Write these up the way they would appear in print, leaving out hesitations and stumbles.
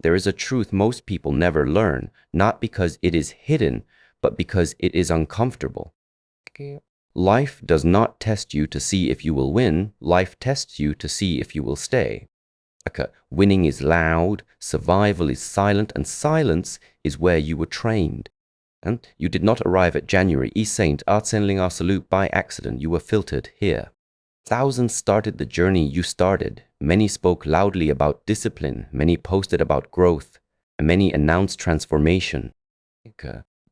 There is a truth most people never learn, not because it is hidden, but because it is uncomfortable. Life does not test you to see if you will win. Life tests you to see if you will stay. Winning is loud, survival is silent, and silence is where you were trained. And you did not arrive at January East Saint Artsenling Salute by accident. You were filtered here. Thousands started the journey you started. Many spoke loudly about discipline. Many posted about growth. And many announced transformation.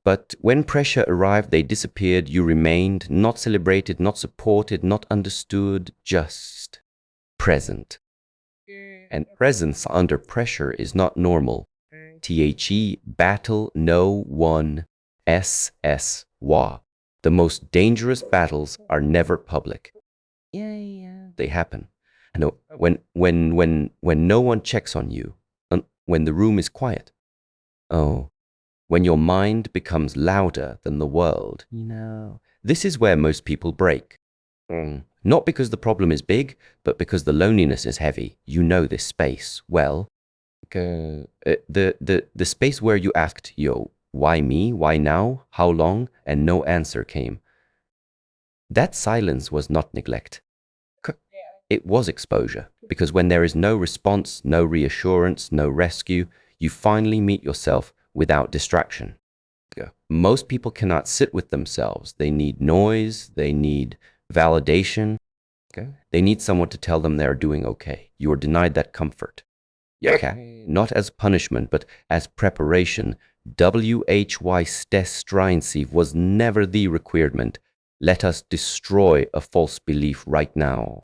But when pressure arrived, they disappeared. You remained, not celebrated, not supported, not understood, just present. And presence under pressure is not normal. The battle no one SSWA. The most dangerous battles are never public. They happen. And when no one checks on you, and when the room is quiet. When your mind becomes louder than the world. This is where most people break. Not because the problem is big, but because the loneliness is heavy. You know this space well. The space where you asked, why me? Why now? How long? And no answer came. That silence was not neglect. It was exposure. Because when there is no response, no reassurance, no rescue, you finally meet yourself without distraction. Most people cannot sit with themselves. They need noise. They need validation. They need someone to tell them they're doing okay. You are denied that comfort. Not as punishment, but as preparation. WHY Stestrinsiv was never the requirement. Let us destroy a false belief right now.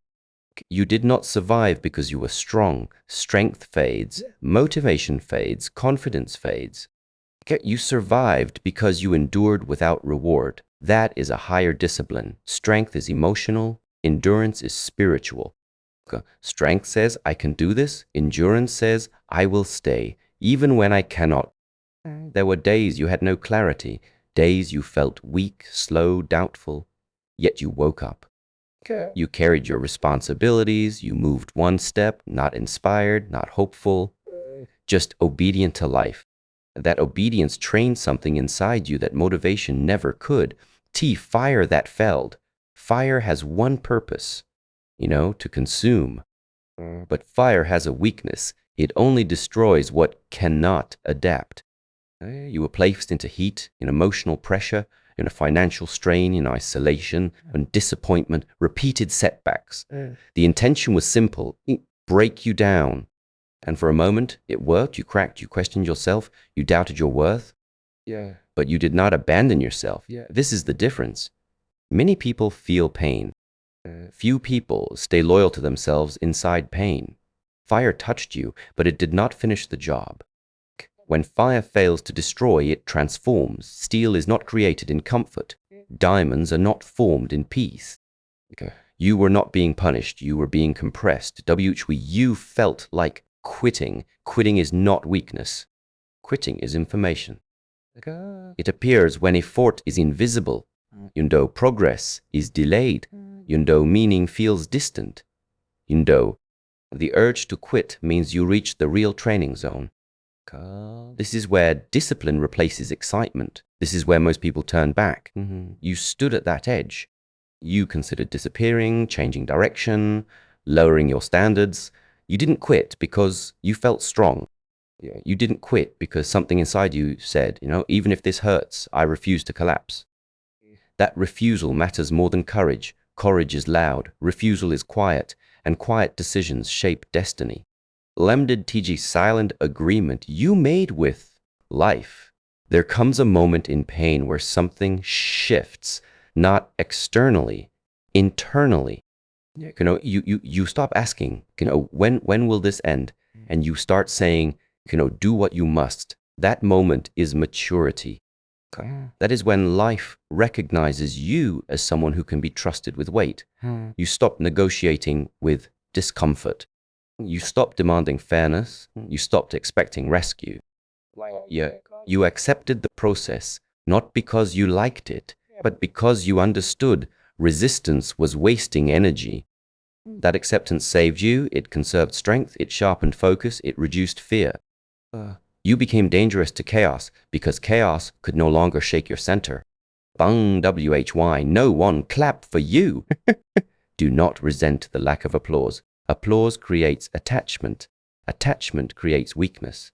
You did not survive because you were strong. Strength fades, motivation fades, confidence fades. You survived because you endured without reward. That is a higher discipline. Strength is emotional. Endurance is spiritual. Strength says, I can do this. Endurance says, I will stay, even when I cannot. There were days you had no clarity, days you felt weak, slow, doubtful, yet you woke up. You carried your responsibilities, you moved one step, not inspired, not hopeful, just obedient to life. That obedience trained something inside you that motivation never could. Fire that failed. Fire has one purpose, to consume. But fire has a weakness. It only destroys what cannot adapt. You were placed into heat, in emotional pressure, in a financial strain, in isolation, and disappointment, repeated setbacks. The intention was simple, break you down. And for a moment, it worked. You cracked, you questioned yourself, you doubted your worth. But you did not abandon yourself. This is the difference. Many people feel pain. Few people stay loyal to themselves inside pain. Fire touched you, but it did not finish the job. When fire fails to destroy, it transforms. Steel is not created in comfort. Diamonds are not formed in peace. You were not being punished. You were being compressed. You felt like quitting. Quitting is not weakness. Quitting is information. It appears when effort is invisible. Progress is delayed. Meaning feels distant. The urge to quit means you reach the real training zone. This is where discipline replaces excitement. This is where most people turn back. You stood at that edge. You considered disappearing, changing direction, lowering your standards. You didn't quit because you felt strong. You didn't quit because something inside you said, even if this hurts, I refuse to collapse. That refusal matters more than courage. Courage is loud, refusal is quiet, and quiet decisions shape destiny. Lemdid TG silent agreement you made with life. There comes a moment in pain where something shifts, not externally, internally. You stop asking, when will this end? And you start saying, do what you must. That moment is maturity. That is when life recognizes you as someone who can be trusted with weight. You stop negotiating with discomfort. You stopped demanding fairness. You stopped expecting rescue. You accepted the process, not because you liked it, but because you understood resistance was wasting energy. That acceptance saved you. It conserved strength. It sharpened focus. It reduced fear. You became dangerous to chaos because chaos could no longer shake your center. Bung WHY, no one clap for you. Do not resent the lack of applause. Applause creates attachment. Attachment creates weakness.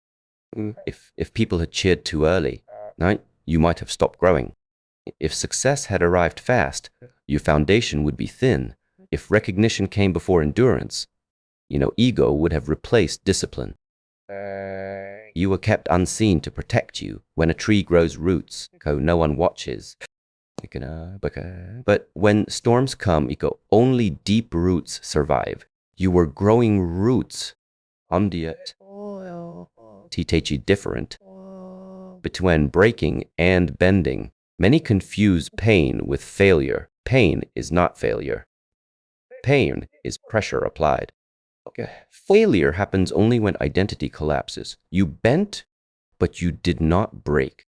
If people had cheered too early, right, you might have stopped growing. If success had arrived fast, your foundation would be thin. If recognition came before endurance, ego would have replaced discipline. You were kept unseen to protect you. When a tree grows roots, no one watches. But when storms come, only deep roots survive. You were growing roots. Teach you different between breaking and bending. Many confuse pain with failure. Pain is not failure. Pain is pressure applied. Failure happens only when identity collapses. You bent, but you did not break.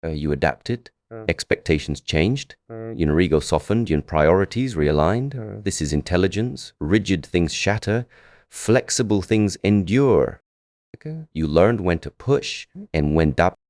You adapted. Expectations changed. Your ego softened. Your priorities realigned. This is intelligence. Rigid things shatter. Flexible things endure. You learned when to push and when